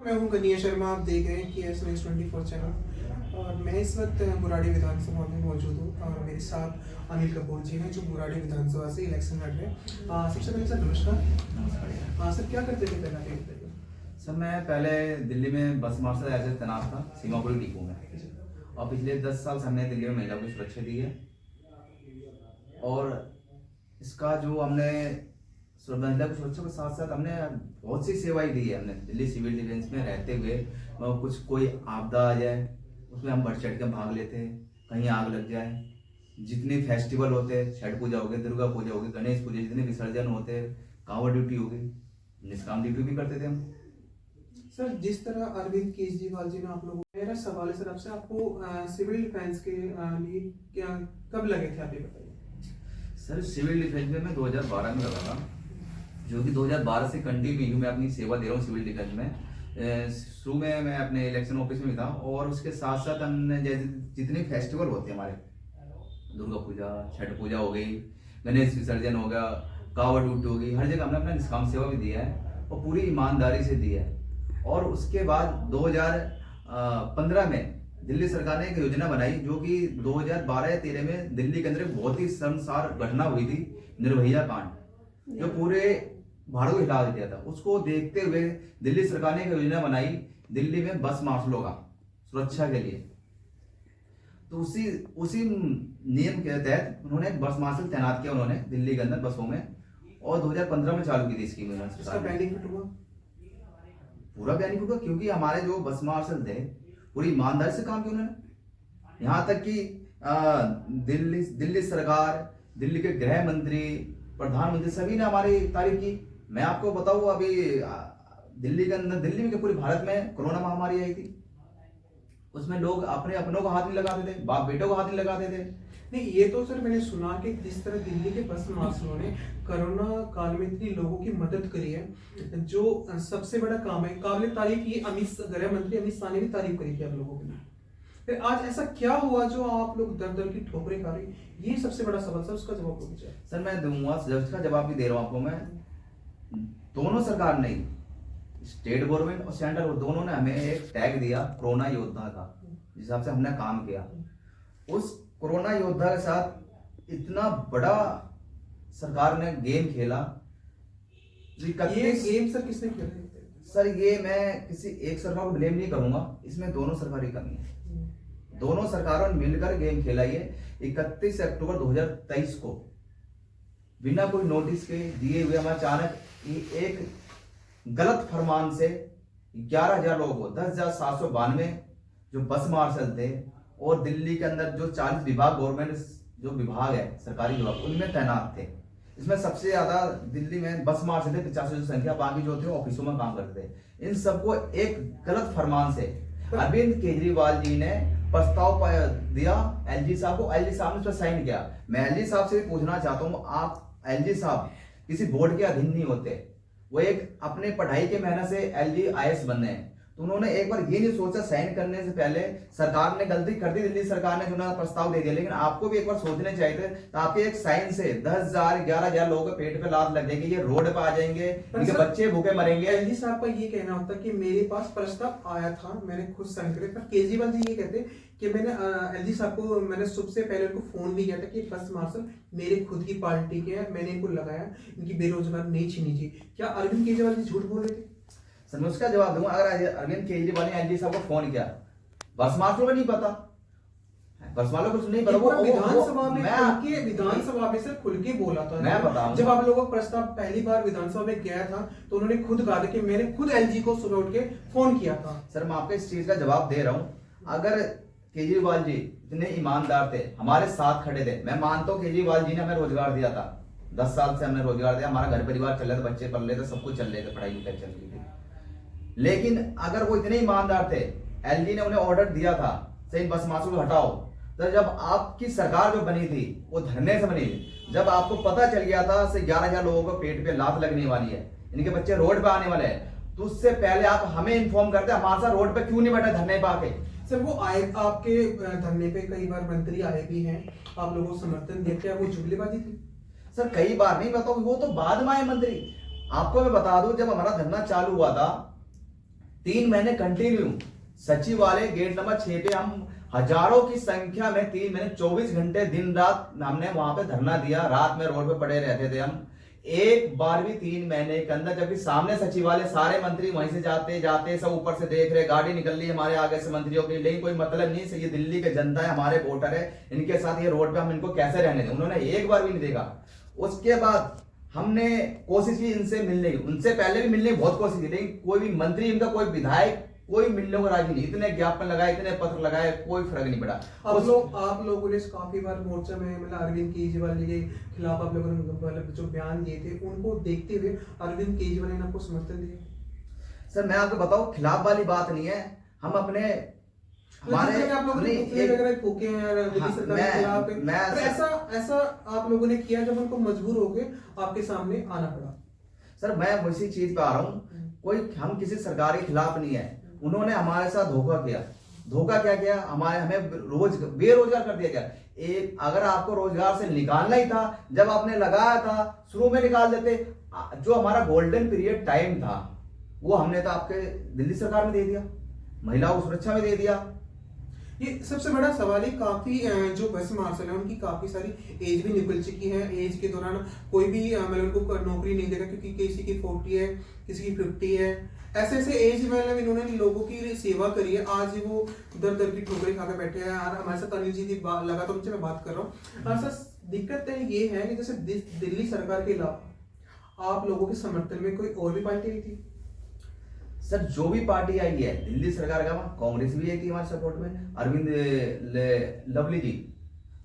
मैं हूं गनीय शर्मा। आप देख रहे हैं KS News 24 चैनल और मैं इस वक्त बुराड़ी विधानसभा में मौजूद हूं और मेरे साथ अनिल कपूर जी हैं जो बुराड़ी विधानसभा से इलेक्शन लड़ रहे हैं। सबसे पहले सर नमस्कार। नमस्कार। सर क्या करते थे पहले? सर मैं पहले दिल्ली में बस मार्शल एज ए तैनात था सीमापुर डिपो में, और पिछले 10 साल से हमने दिल्ली में महिलाओं की सुरक्षा दी है। और इसका जो हमने महिला की सुरक्षा के साथ साथ हमने बहुत सी सेवाएं दी है। हमने दिल्ली सिविल डिफेंस में रहते हुए कुछ कोई आपदा आ जाए उसमें हम बढ़ चढ़ के भाग लेते हैं, कहीं आग लग जाए, जितने फेस्टिवल होते हैं, छठ पूजा हो गई, दुर्गा पूजा हो गई, गणेश पूजा, जितने विसर्जन होते हैं, कांवड़ ड्यूटी हो गई, निष्काम ड्यूटी भी करते थे हम। सर जिस तरह अरविंद केजरीवाल जी ने आप लोगों, मेरा सवाल है सर आपसे, आपको सिविल डिफेंस के लिए क्या कब लगे थे आप ये बताइए। सर सिविल डिफेंस में मैं 2012 में लगा था, जो कि 2012 से कंटिन्यू मैं अपनी सेवा दे रहा हूँ सिविल डिफेंस में। शुरू में मैं अपने इलेक्शन ऑफिस में भी था, और उसके साथ साथ हमने जैसे जितने फेस्टिवल होते हैं हमारे, दुर्गा पूजा, छठ पूजा हो गई, गणेश विसर्जन हो गया, कांवड़ ड्यूटी हो गई, हर जगह हमने अपना निष्काम सेवा भी दिया है और पूरी ईमानदारी से दी है। और उसके बाद 2015 में दिल्ली सरकार ने एक योजना बनाई, जो कि 2012 या 13 में दिल्ली के अंदर एक बहुत ही शर्मसार घटना हुई थी, निर्भया कांड, जो पूरे भारत को हिला दिया था। उसको देखते हुए दिल्ली सरकार ने एक योजना बनाई दिल्ली में बस मार्शलों का सुरक्षा के लिए। तो उसी नियम के तहत उन्होंने एक बस मार्शल तैनात किया उन्होंने दिल्ली के अंदर बसों में, और 2015 में चालू की थी स्कीम। इसका बेनिफिट हुआ? पूरा बेनिफिट हुआ, क्योंकि हमारे जो बस मार्शल थे पूरी ईमानदारी से काम किया उन्होंने। यहाँ तक कि दिल्ली सरकार, दिल्ली के गृह मंत्री, प्रधानमंत्री सभी ने हमारी तारीफ की। मैं आपको बताऊं, अभी दिल्ली के अंदर, दिल्ली में पूरे भारत में कोरोना महामारी आई थी, उसमें लोग अपने अपनों को हाथ नहीं लगाते थे, बाप बेटों को हाथ नहीं लगाते थे। नहीं, ये तो सर मैंने सुना कि जिस तरह दिल्ली के बस मार्शलों ने कोरोना काल में इतनी लोगों की मदद करी है, जो सबसे बड़ा काम है, काबिल तारीफ। ये गृह मंत्री अमित शाह ने भी तारीफ करी थी आप लोगों के लिए। फिर आज ऐसा क्या हुआ जो आप लोग दर दर की ठोकरें खा रहे? ये सबसे बड़ा सवाल सर, उसका जवाब दो मुझे। सर मैं दूंगा, उसका जवाब भी दे रहा हूँ आपको मैं। दोनों सरकार ने, स्टेट गवर्नमेंट और सेंट्रल, दोनों ने हमें एक टैग दिया कोरोना योद्धा का, जिस हिसाब से हमने काम किया। उस कोरोना योद्धा के साथ इतना बड़ा सरकार ने गेम खेला। ये गेम सर किसने खेला? सर ये मैं किसी एक सरकार को ब्लेम नहीं करूंगा, इसमें दोनों सरकार की कमी है। दोनों सरकारों ने मिलकर गेम खेला। ये 31 अक्टूबर 2023 को बिना कोई नोटिस के दिए हुए हम अचानक एक गलत फरमान से 11,000 लोगों को, 10,792 जो बस मार्शल थे और दिल्ली के अंदर जो 40 विभाग, गवर्नमेंट जो विभाग है सरकारी विभाग, उनमें तैनात थे। इसमें सबसे ज्यादा दिल्ली में बस मार्शल थे, 85 जो संख्या, बाकी जो थे ऑफिसों में काम करते थे। इन सबको एक गलत फरमान से अरविंद केजरीवाल जी ने प्रस्ताव दिया LG साहब को, LG साहब ने उस पर साइन किया। मैं LG साहब से भी पूछना चाहता हूँ, आप LG साहब किसी बोर्ड के अधीन नहीं होते, वो एक अपने पढ़ाई के मेहनत से LG IAS बने हैं। तो उन्होंने एक बार ये नहीं सोचा, साइन करने से पहले सरकार ने गलती कर दी, दिल्ली सरकार ने जो प्रस्ताव दे दिया, लेकिन आपको भी एक बार सोचने चाहिए थे। तो आपके एक साइन से 10,000 11,000 लोगों के पेट पे लात लग जाएगी, ये रोड पे आ जाएंगे, इनके बच्चे भूखे मरेंगे। LG साहब का ये कहना होता कि मेरे पास प्रस्ताव आया था, मैंने खुद साइन करे। पर केजरीवाल जी ये कहते कि मैंने LG साहब को, मैंने सबसे पहले उनको फोन भी किया था कि बस मार्शल मेरे खुद की पार्टी के हैं, मैंने इनको लगाया, इनकी बेरोजगार नहीं छीनी चाहिए। क्या अरविंद केजरीवाल जी झूठ बोल रहे थे? सर मैं उसका जवाब दूंगा। अगर अरविंद केजरीवाल ने LG साहब को फोन किया, बस मार्शलों को नहीं पता, बस वालों को नहीं पता, वो विधानसभा में सर खुल के बोला था। मैं बताऊं, जब आप लोगों का प्रस्ताव पहली बार विधानसभा में गया था तो उन्होंने खुद कहा था कि मैंने खुद LG को सुबह उठ के फोन किया था। सर मैं आपको इस चीज का जवाब दे रहा हूं। अगर केजरीवाल जी इतने ईमानदार थे, हमारे साथ खड़े थे, मैं मानता हूँ केजरीवाल जी ने हमें रोजगार दिया था, 10 साल से हमने रोजगार दिया, हमारा घर परिवार चल रहा था, बच्चे पढ़ रहे थे, सब कुछ चल रहे थे, पढ़ाई लिखाई चल रही थी। लेकिन अगर वो इतने ईमानदार थे, LG ने उन्हें ऑर्डर दिया था सही बस मार्शल को हटाओ, तो जब आपकी सरकार जो बनी थी वो धरने से बनी थी, जब आपको पता चल गया था से 11,000 लोगों को पेट पे लात लगने वाली है, इनके बच्चे रोड पे आने वाले हैं, तो उससे पहले आप हमें इन्फॉर्म करते, हमारे साथ रोड पे क्यों नहीं बैठे धरने पे आके? सर वो आए आपके धरने पे, कई बार मंत्री आए भी हैं, आप लोगों को समर्थन देते हैं, वो जुगलीबाजी थी? सर कई बार नहीं बताओ, वो तो बाद में आए मंत्री। आपको मैं बता दूं, जब हमारा धरना चालू हुआ था 3 महीने कंटिन्यू सचिवालय गेट नंबर 6 पे हम हजारों की संख्या में 3 महीने 24 घंटे दिन रात हमने वहां पे धरना दिया, रात में रोड पे पड़े रहते थे हम। एक बार भी 3 महीने के अंदर, जबकि सामने सचिवालय, सारे मंत्री वहीं से जाते जाते सब ऊपर से देख रहे, गाड़ी निकल रही है हमारे आगे से मंत्रियों की, लेकिन कोई मतलब नहीं। ये दिल्ली के जनता है, हमारे वोटर है, इनके साथ ये रोड पे हम इनको कैसे रहने दें? उन्होंने एक बार भी नहीं देखा। उसके बाद हमने कोशिश की इनसे मिलने की, उनसे पहले भी मिलने की बहुत कोशिश की, लेकिन कोई भी मंत्री, इनका कोई विधायक, कोई मिलने को राजी नहीं। इतने ज्ञापन लगाए, इतने पत्र लगाए, कोई फर्क नहीं पड़ा। आप लोगों ने काफी बार मोर्चा में मतलब अरविंद केजरीवाल के खिलाफ आप लोगों ने मतलब जो बयान दिए थे, उनको देखते हुए अरविंद केजरीवाल ने आपको समर्थन दिया? सर मैं आपको बताऊं, खिलाफ वाली बात नहीं है। हम अपने हमारे आप लोगों ने फूके हैं दिल्ली सरकार के खिलाफ, ऐसा आप लोगों ने किया जब उनको मजबूर हो गए आपके सामने आना पड़ा। सर मैं उसी चीज पे आ रहा हूँ, कोई हम किसी सरकार के खिलाफ नहीं है। उन्होंने हमारे साथ धोखा किया। धोखा क्या किया? हमें बेरोजगार कर दिया गया। एक अगर आपको रोजगार से निकालना ही था, जब आपने लगाया था शुरू में निकाल देते। जो हमारा गोल्डन पीरियड टाइम था वो हमने तो आपके दिल्ली सरकार में दे दिया, महिलाओं को सुरक्षा में दे दिया। ये सबसे बड़ा सवाल है, काफी जो बस मार्शल है उनकी काफी सारी एज भी निकल चुकी है। एज के दौरान कोई भी मतलब उनको नौकरी नहीं देगा, क्योंकि किसी की 40 है, किसी की 50 है। ऐसे ऐसे एज मतलब इन्होंने लोगों की सेवा करी है, आज वो दर दर की ठोकरें खाकर बैठे हैं। यार हमारे साथ अनिल जी की लगा तो उनसे मैं बात कर रहा हूँ। सर दिक्कत ये है कि जैसे दिल्ली सरकार के अलावा आप लोगों के समर्थन में कोई और भी पार्टी आई थी? सर जो भी पार्टी आई है दिल्ली सरकार का, कांग्रेस भी आई थी हमारे सपोर्ट में। अरविंद लवली जी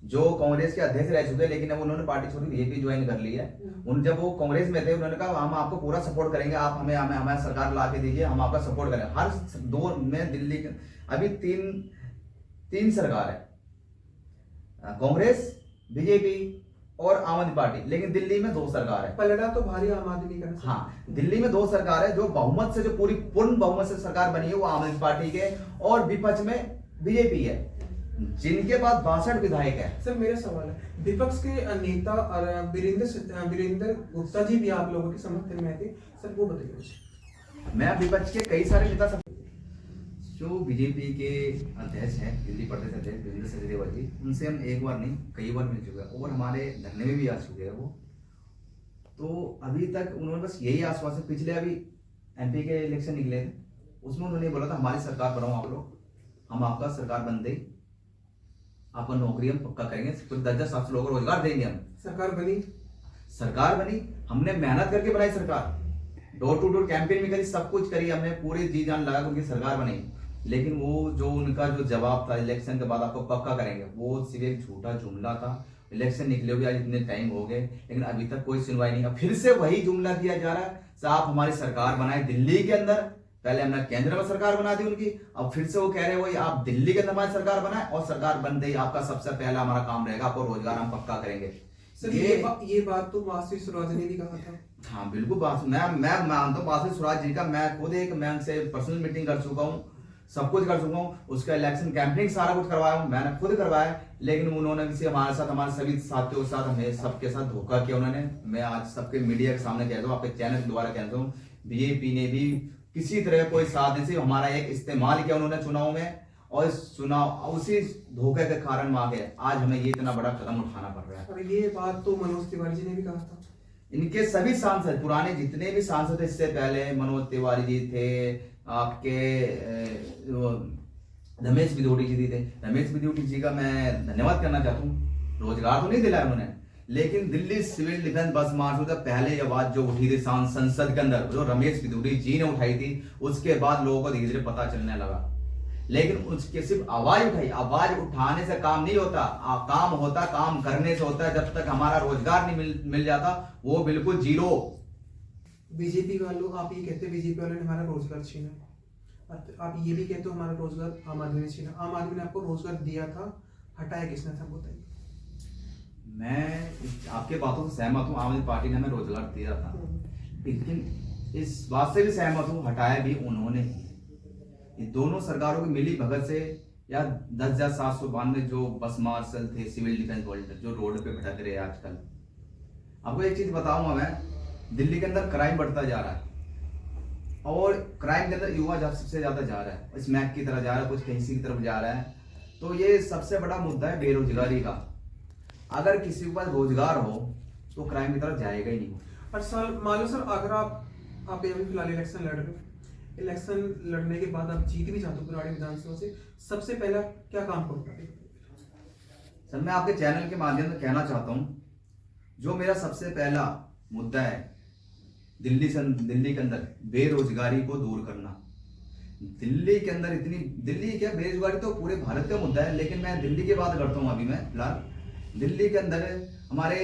जो कांग्रेस के अध्यक्ष रह चुके हैं, लेकिन अब उन्होंने पार्टी छोड़ी, बीजेपी ज्वाइन कर ली है। जब वो कांग्रेस में थे, उन्होंने कहा हम आपको पूरा सपोर्ट करेंगे, आप हमें हमारे सरकार ला के दीजिए, हम आपका सपोर्ट करेंगे। हर दो में दिल्ली के अभी तीन सरकार है, कांग्रेस, बीजेपी और आम आदमी पार्टी, लेकिन दिल्ली में 2 सरकार है। पलड़ा तो भारी आम आदमी का। हाँ, दिल्ली में 2 सरकार है। जो बहुमत से, जो पूर्ण बहुमत से सरकार बनी है वो आम आदमी पार्टी के, और विपक्ष में बीजेपी है, जिनके पास 62 विधायक है। सर मेरा सवाल है, विपक्ष के नेता वीरेंद्र गुप्ता जी भी आप लोगों के समर्थन में थे, सर वो बताइए। मैं विपक्ष के कई सारे नेता जो बीजेपी के अध्यक्ष हैं, दिल्ली प्रदेश अध्यक्ष वीरेंद्र सचदेवा जी, उनसे हम एक बार नहीं कई बार मिल चुके हैं, और हमारे धरने में भी आ चुके हैं वो। तो अभी तक उन्होंने बस यही आश्वासन, पिछले अभी एमपी के इलेक्शन निकले थे, उसमें उन्होंने बोला था हमारी सरकार बनाओ आप लोग, हम आपका सरकार बन दें, आपका नौकरी हम पक्का करेंगे, 10,000-700 लोगों को रोजगार देंगे हम। सरकार बनी, हमने मेहनत करके बनाई सरकार, डोर टू डोर कैंपेन भी करी, सब कुछ करी हमने, पूरी जी जान लगा उनकी सरकार बनी। लेकिन वो जो उनका जो जवाब था इलेक्शन के बाद आपको पक्का करेंगे, वो सिर्फ एक झूठा जुमला था। इलेक्शन निकले हुए आज इतने टाइम हो गए, लेकिन अभी तक कोई सुनवाई नहीं। अब फिर से वही जुमला दिया जा रहा है, आप हमारी सरकार बनाए दिल्ली के अंदर, पहले हमने केंद्र में सरकार बना दी उनकी, अब फिर से वो कह रहे हैं वही आप दिल्ली के अंदर हमारी सरकार बनाए, और सरकार बन गई, आपका सबसे पहला हमारा काम रहेगा, आपको रोजगार हम पक्का करेंगे। सर ये बात तो बासुरी स्वराज ने भी कहा था। हाँ बिल्कुल, मैं मानता हूँ बासुरी स्वराज जी का, मैं खुद मैं उनसे पर्सनल मीटिंग कर चुका हूँ, सब कुछ कर चुका हूँ, उसका इलेक्शन कैंपेनिंग सारा कुछ करवाया हूँ, मैंने खुद करवाया। लेकिन उन्होंने किसी हमारे साथ, हमारे सभी साथियों के साथ, हमें सबके साथ धोखा किया उन्होंने। मैं आज सबके मीडिया के सामने कहता हूँ, आपके चैनल के द्वारा कहता हूँ, बीजेपी ने भी किसी तरह कोई साथ नहीं, सिर्फ हमारा एक इस्तेमाल किया उन्होंने चुनाव में, और इस चुनाव उसी धोखे के कारण आज हमें ये इतना बड़ा कदम उठाना पड़ रहा है। और ये बात तो मनोज तिवारी जी ने भी कहा था। इनके सभी सांसद, पुराने जितने भी सांसद थे, इससे पहले मनोज तिवारी जी थे, आपके रमेश बिदोड़ी जी थे। रमेश बिदोड़ी जी का मैं धन्यवाद करना चाहता हूँ, रोजगार तो नहीं दिलाया उन्होंने, लेकिन दिल्ली सिविल डिफेंस बस मार्च से पहले आवाज जो उठी थी संसद के अंदर, जो रमेश बिदोड़ी जी ने उठाई थी, उसके बाद लोगों को धीरे धीरे पता चलने लगा। लेकिन उसके सिर्फ आवाज उठाई, आवाज उठाने से काम नहीं होता, काम होता काम करने से होता है। जब तक हमारा रोजगार नहीं मिल जाता, वो बिल्कुल जीरो। बीजेपी वालों, आप ये कहते हैं बीजेपी वालों ने हमारा रोजगार छीना, आप ये भी कहते हो हमारा रोजगार आम आदमी ने छीना। आम आदमी ने आपको रोजगार दिया था, हटाया किसने था बताइए। मैं आपके बातों से सहमत हूँ, आम आदमी पार्टी ने हमें रोजगार दिया था, लेकिन इस बात से भी सहमत हूँ, हटाया भी उन्होंने ही। ये दोनों सरकारों की मिली भगत से, या 10,792 जो बस मार्शल थे, सिविल डिफेंस वॉलंटियर जो रोड पे भटक रहे हैं आजकल। आपको एक चीज बताऊंगा मैं, दिल्ली के अंदर क्राइम बढ़ता जा रहा है, और क्राइम के अंदर युवा सबसे ज्यादा जा रहा है, स्मैक की तरह जा रहा है, कुछ कहीं की तरफ जा रहा है। तो ये सबसे बड़ा मुद्दा है बेरोजगारी का। अगर किसी के पास रोजगार हो तो क्राइम की तरफ जाएगा ही नहीं। और सर मान लो सर, अगर आप अभी फिलहाल इलेक्शन लड़ रहे हो, इलेक्शन लड़ने के बाद आप जीत भी जाते हो बुराड़ी विधानसभा से, सबसे पहला क्या काम करोगे? सर मैं आपके चैनल के माध्यम से कहना चाहता हूँ, जो मेरा सबसे पहला मुद्दा है दिल्ली के अंदर बेरोजगारी को दूर करना। दिल्ली के अंदर दिल्ली क्या बेरोजगारी तो पूरे भारत का मुद्दा है, लेकिन मैं दिल्ली की बात करता हूँ। अभी मैं फिलहाल दिल्ली के अंदर हमारे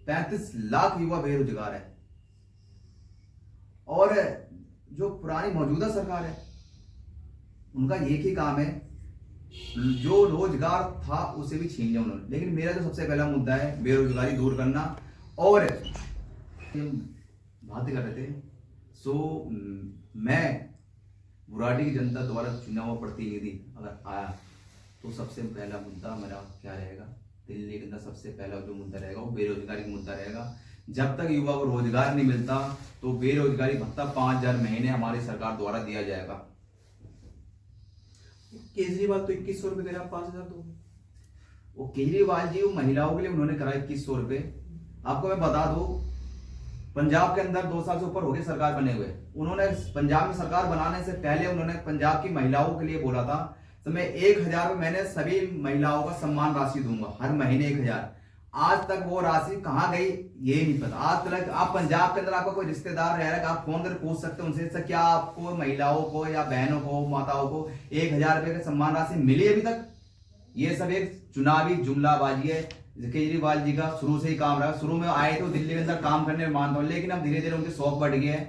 35 लाख युवा बेरोजगार है, और जो पुरानी मौजूदा सरकार है उनका एक ही काम है, जो रोजगार था उसे भी छीन लिया उन्होंने। लेकिन मेरा जो सबसे पहला मुद्दा है बेरोजगारी दूर करना। और बात कर रहे थे, सो मैं बुराड़ी की जनता द्वारा चुना हुआ प्रतिनिधि अगर आया तो सबसे पहला मुद्दा मेरा क्या रहेगा, दिल्ली के अंदर सबसे पहला जो मुद्दा रहेगा वो बेरोजगारी का मुद्दा रहेगा। जब तक युवा को रोजगार नहीं मिलता तो बेरोजगारी भत्ता 5,000 महीने हमारी सरकार द्वारा दिया जाएगा। केजरीवाल तो 2100 रुपए दे रहा, 5,000 दो। वो केजरीवाल जी वो महिलाओं के लिए उन्होंने करा 2100 रुपए। आपको मैं बता दूं, पंजाब के अंदर 2 साल से ऊपर हो गए सरकार बने हुए। उन्होंने पंजाब में सरकार बनाने से पहले उन्होंने पंजाब की महिलाओं के लिए बोला था तो मैं 1,000 रुपए मैंने सभी महिलाओं का सम्मान राशि दूंगा, हर महीने 1,000। आज तक वो राशि कहाँ गई ये नहीं पता। आज तक आप पंजाब के अंदर आपका कोई रिश्तेदार रह रहा है, आप फोन कर पूछ सकते हैं उनसे क्या आपको महिलाओं को या बहनों को माताओं को 1,000 रुपए का सम्मान राशि मिली अभी तक? ये सब एक चुनावी जुमलाबाजी है। केजरीवाल जी का शुरू से ही काम रहा, शुरू में आए तो दिल्ली के अंदर काम करने में मानता हूँ, लेकिन अब धीरे धीरे उनके शौक बढ़ गए हैं।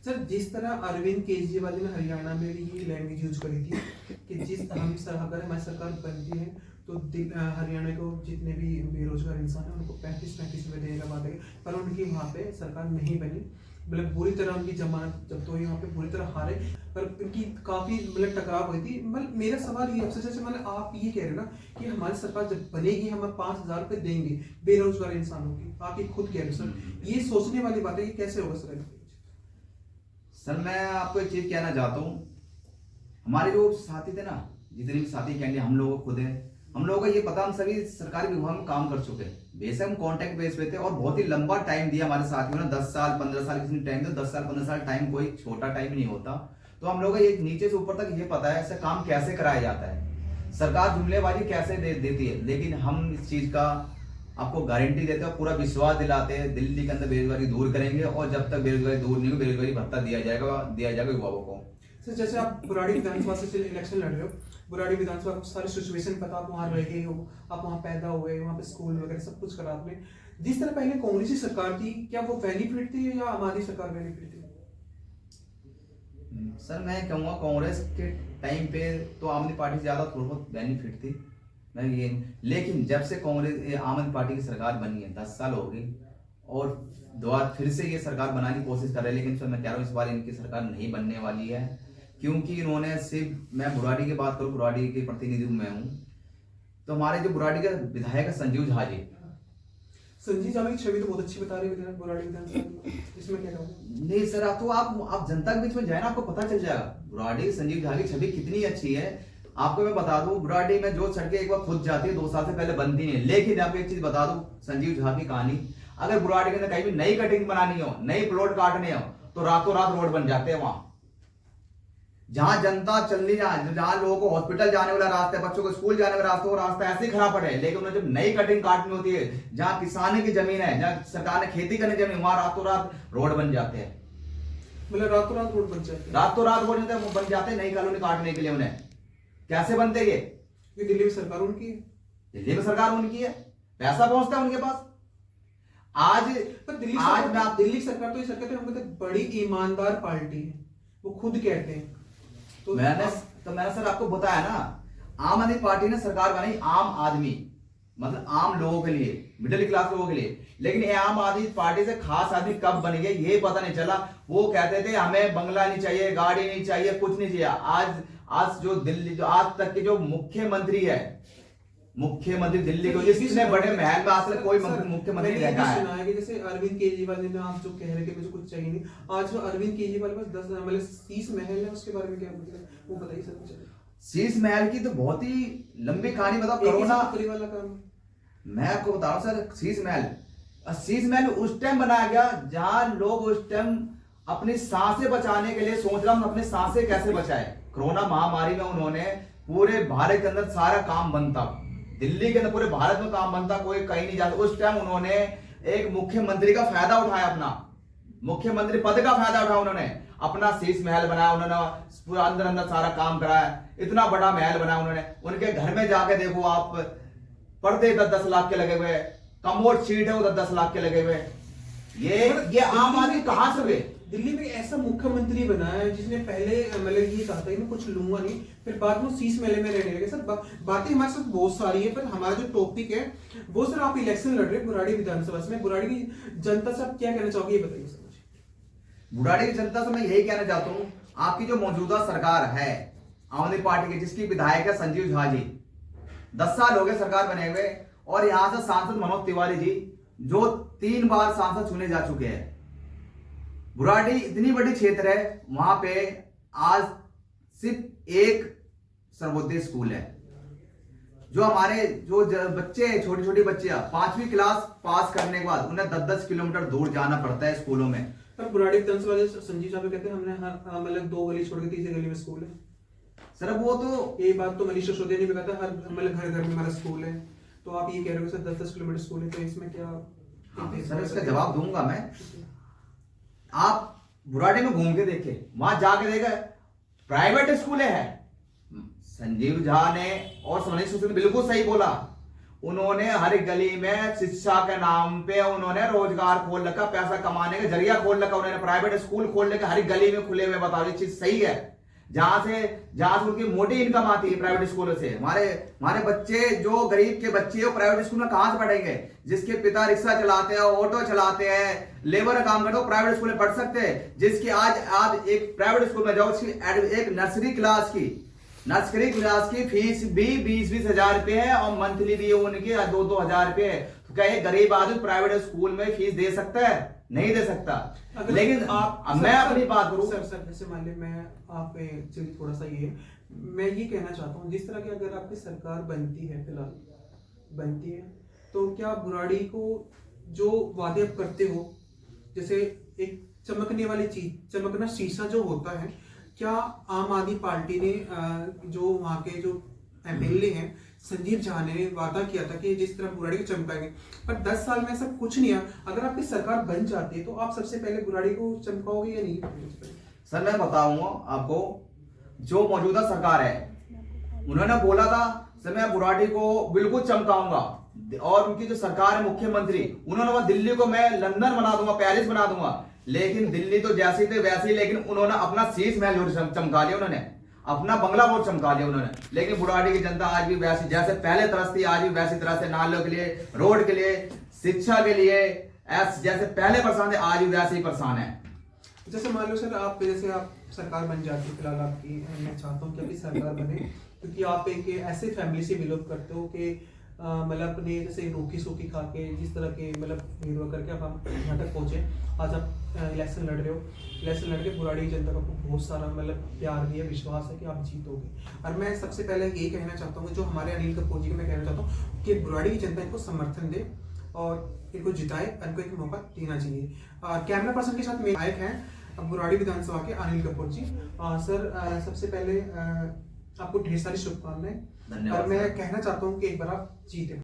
सर जिस तरह अरविंद केजरीवाल ने हरियाणा में भी ये लैंग्वेज यूज करी थी कि अगर हमारी सरकार बनती है तो हरियाणा को जितने भी बेरोजगार इंसान है उनको 35 रुपए देने का बात है, पर उनकी वहाँ पे सरकार नहीं बनी। मतलब बुरी तरह उनकी जमानत जब तो यहाँ पे बुरी तरह हारे, पर उनकी काफी मतलब टकराव हुई थी। मतलब मेरा सवाल ये आपसे, जैसे मतलब आप ये कह रहे हो ना कि हमारी सरकार जब बनेगी हम 5,000 रुपए देंगे बेरोजगार इंसानों की, आप ये खुद कह रहे हो सर, ये सोचने वाली बात है कि कैसे होगा सर? सर मैं आपको एक चीज कहना चाहता हूँ, हमारे जो साथी थे ना, जितने भी साथी कहेंगे, हम लोगों को खुद है, हम लोगों को ये पता, हम सभी सरकारी विभाग में काम कर चुके हैं। बेशक हम कॉन्ट्रैक्ट बेस पे थे और बहुत ही लंबा टाइम दिया हमारे साथियों ने, 10 साल 15 साल किसी ने टाइम दिया। 10 साल 15 साल टाइम कोई छोटा टाइम नहीं होता। तो हम लोगों को ये नीचे से ऊपर तक ये पता है ऐसा काम कैसे कराया जाता है, सरकार जुमलेबाजी कैसे देती है। लेकिन हम इस चीज का आपको गारंटी देते हैं, पूरा विश्वास दिलाते हैं दिल्ली के अंदर बेरोजगारी दूर करेंगे, और जब तक बेरोजगारी दूर नहीं हो बेरोजगारी भत्ता दिया जाएगा युवाओं को। सर जैसे आप बुराड़ी विधानसभा से इलेक्शन लड़ रहे हो, बुराड़ी विधानसभा को सारी सिचुएशन पता, आप वहाँ रहे हो, आप वहाँ पैदा हुए, वहाँ पे स्कूल वगैरह सब कुछ करा आपने। जिस तरह पहले कांग्रेस की सरकार थी, क्या वो बेनिफिट थी या हमारी सरकार बेनिफिट थी? सर मैं कहूँगा कांग्रेस के टाइम पे तो आम आदमी पार्टी से ज्यादा थोड़ा बहुत बेनिफिट थी मैं ये, लेकिन जब से कांग्रेस आम आदमी पार्टी की सरकार बनी है 10 साल हो गई, और दोबारा फिर से ये सरकार बनाने की कोशिश कर रहे हैं। लेकिन सर मैं कह रहा हूँ इस बार इनकी सरकार नहीं बनने वाली है, क्योंकि इन्होंने सिर्फ, मैं बुराड़ी की बात करूँ, बुराड़ी के प्रतिनिधि मैं हूँ, तो हमारे जो बुराड़ी के विधायक है संजीव झा जी की छवि तो बहुत अच्छी बता रहे हैं बुराड़ी विधानसभा, इसमें क्या कहूँ? नहीं सर, तो आप जनता के बीच में जाए ना, आपको पता चल जाएगा बुराड़ी संजीव झा की छवि कितनी अच्छी है। आपको मैं बता दूं, बुराड़ी में जो सड़कें एक बार खुद जाती है 2 साल से पहले बनती नहीं, लेकिन आपको एक चीज बता दूं संजीव झा की कहानी, अगर बुराड़ी के अंदर कहीं भी नई कटिंग बनानी हो, नई प्लॉट काटने हो, तो रातों रात रोड बन जाते हैं। वहां जहां जनता चलनी, जहां लोगों को हॉस्पिटल जाने वाला रास्ता है, बच्चों को स्कूल जाने वाला रास्ता, वो रास्ता ऐसे ही खराब पड़े। लेकिन उन्हें जब नई कटिंग काटनी होती है, जहां किसानी की जमीन है, जहां सरकार ने खेती करने जमीन, वहां रातों रात रोड बन जाते हैं। मतलब रातों रात रोड बन जाते हैं, रातों रात रोड बन जाते हैं नई कॉलोनी काटने के लिए। उन्हें कैसे बनते ये दिल्ली में सरकार उनकी है, दिल्ली में सरकार उनकी है, पैसा पहुंचता है उनके पास। आज दिल्ली सरकार तो ये सरकार तो हमको बड़ी ईमानदार पार्टी है, वो खुद कहते हैं। तो मैंने सर आपको बताया ना, आम आदमी पार्टी ने सरकार बनाई आम आदमी, मतलब आम लोगों के लिए, मिडिल क्लास लोगों के लिए। लेकिन ये आम आदमी पार्टी से खास आदमी कब बन गए ये पता नहीं चला। वो कहते थे हमें बंगला नहीं चाहिए, गाड़ी नहीं चाहिए, कुछ नहीं चाहिए। आज जो दिल्ली, जो आज तक के जो मुख्यमंत्री है, मुख्यमंत्री दिल्ली को सर, ये भी इतने सुना बड़े है कि- महल में आज तक कोई सर, मुख्यमंत्री मैंने नहीं ये भी रखा है। सुना है कि जैसे अरविंद केजरीवाल ने आप जो कह रहे कि मुझे कुछ चाहिए नहीं, आज जो अरविंद केजरीवाल के पास 10 मतलब 30 महल है, उसके बारे में क्या मतलब वो बताइए सर मुझे। शीश महल की तो बहुत ही लंबी कहानी बताओ। एक ही कोरोना सिर्फ वाला काम है। मैं आपको बता रहा हूँ सर, शीश महल उस टाइम बनाया गया जहां लोग उस टाइम अपनी सांसें बचाने के लिए सोच रहा हूं अपनी सांसें कैसे बचाए। कोरोना महामारी में उन्होंने पूरे भारत के अंदर सारा काम बंद था, दिल्ली के अंदर पूरे भारत में काम बंद था, कोई कहीं नहीं जाता। उस टाइम उन्होंने एक मुख्यमंत्री का फायदा उठाया, अपना मुख्यमंत्री पद का फायदा उठाया, उन्होंने अपना शीश महल बनाया, उन्होंने पूरा अंदर अंदर सारा काम कराया, इतना बड़ा महल बनाया उन्होंने। उनके घर में जाके देखो आप, पर्दे 10-10 लाख के लगे हुए, कमोड शीट है वो 10-10 लाख के लगे हुए। ये आम आदमी कहां से हुए? दिल्ली में ऐसा मुख्यमंत्री बना है जिसने पहले मतलब ये कहा था कि मैं कुछ लूंगा नहीं, फिर बाद में शीश मेले में रहने लगे। सर बातें हमारे साथ बहुत सारी है, पर हमारा जो टॉपिक है वो सर, आप इलेक्शन लड़ रहे हैं बुराड़ी विधानसभा से। बुराड़ी की जनता से आप क्या कहना चाहोगे, ये बताइए सर मुझे। बुराड़ी की जनता से मैं यही कहना चाहता हूँ, आपकी जो मौजूदा सरकार है आम आदमी पार्टी की, जिसकी विधायक है संजीव झा जी, 10 साल हो गए सरकार बने हुए, और यहां से सांसद मनोज तिवारी जी जो 3 बार सांसद चुने जा चुके हैं। बुराड़ी इतनी बड़ी क्षेत्र है, वहां पे आज सिर्फ एक सर्वोदय स्कूल है। जो हमारे जो बच्चे छोटी छोटी बच्चियां 5वीं क्लास पास करने के बाद उन्हें 10-10 किलोमीटर दूर जाना पड़ता है स्कूलों में। सर बुराड़ी विधानसभा से संजीव साहब कहते हैं हमने मतलब 2 गली छोड़ के तीसरी गली में स्कूल है। सर वो तो ये बात तो मनीष सिसोदिया ने भी कहा था, हर मतलब घर घर में हमारा स्कूल है। तो आप ये कह रहे हो सर 10-10 किलोमीटर स्कूल है, तो इसमें क्या? सर इसका जवाब दूंगा मैं। आप बुराड़ी में घूम के देखे, वहां जाके देखे प्राइवेट स्कूल है। संजीव झा ने और मनीष सिसोदिया ने बिल्कुल सही बोला, उन्होंने हर गली में शिक्षा के नाम पे उन्होंने रोजगार खोल रखा, पैसा कमाने का जरिया खोल रखा, उन्होंने प्राइवेट स्कूल खोलने का हर गली में खुले हुए। बताओ ये चीज सही है? जहां से उनकी मोटी इनकम आती है प्राइवेट स्कूलों से, हमारे बच्चे जो गरीब के बच्चे वो प्राइवेट स्कूल में कहां से पढ़ेंगे? जिसके पिता रिक्शा चलाते हैं, ऑटो चलाते हैं, लेबर का काम करते हो, प्राइवेट स्कूल में पढ़ सकते हैं। जिसकी आज एक प्राइवेट स्कूल में जाओ, उसकी एक नर्सरी क्लास की फीस भी 20-20 हजार रुपए है, और मंथली भी उनकी 2-2 हजार रुपए है। तो क्या ये गरीब आदमी प्राइवेट स्कूल में फीस दे सकता है? नहीं दे सकता। लेकिन मैं अपनी बात करूं सर जैसे मान लीजिए मैं आप चलिए थोड़ा सा ये मैं ये कहना चाहता हूँ, जिस तरह की अगर आपकी सरकार बनती है, फिलहाल बनती है, तो क्या बुराड़ी को जो वादे आप करते हो, जैसे एक चमकने वाली चीज, चमकना शीशा जो होता है, क्या आम आदमी पार्टी ने जो वहाँ के जो एमएलए हैं संजीव झा ने वादा किया था कि जिस तरह बुराड़ी को चमकाएंगे, पर 10 साल में ऐसा कुछ नहीं है। अगर आपकी सरकार बन जाती है तो आप सबसे पहले बुराड़ी को चमकाओगे या नहीं? सर मैं बताऊंगा आपको, जो मौजूदा सरकार है उन्होंने बोला था सर मैं बुराड़ी को बिल्कुल चमकाऊंगा, और उनकी जो सरकार है मुख्यमंत्री, उन्होंने बोला दिल्ली को मैं लंदन बना दूंगा, पेरिस बना दूंगा। लेकिन दिल्ली तो जैसी थे वैसी, लेकिन उन्होंने अपना शीश महल चमका लिया, उन्होंने अपना बंगला बोर्ड चमका लिया उन्होंने। लेकिन बुराड़ी की जनता आज भी वैसी जैसे पहले तरस थी, आज भी वैसी तरह से नालों के लिए, रोड के लिए, शिक्षा के लिए जैसे पहले परेशान थे, आज भी वैसे ही परेशान है। जैसे मान लो सर आप जैसे आप सरकार बन जाती है, फिलहाल आपकी मैं चाहता हूँ कि आपकी सरकार बने, क्योंकि आप एक ऐसे फैमिली से बिलोंग करते हो कि मतलब अपने जैसे रोकी सोकी खा के जिस तरह के मतलब निर्वाह करके अब हम यहाँ तक पहुँचे। आज आप इलेक्शन लड़ रहे हो, इलेक्शन लड़ के बुराड़ी जनता का बहुत सारा मतलब प्यार भी है, विश्वास है कि आप जीतोगे। और मैं सबसे पहले ये कहना चाहता हूँ, जो हमारे अनिल कपूर जी को मैं कहना चाहता हूँ कि बुराड़ी की जनता इनको समर्थन दे और इनको जिताए, इनको एक मौका देना चाहिए। कैमरा पर्सन के साथ मेरे नायक हैं बुराड़ी विधानसभा के अनिल कपूर जी। सर सबसे पहले आपको ढेर सारी शुभकामनाएं, और मैं कहना चाहता हूँ कि एक बार आप जीते।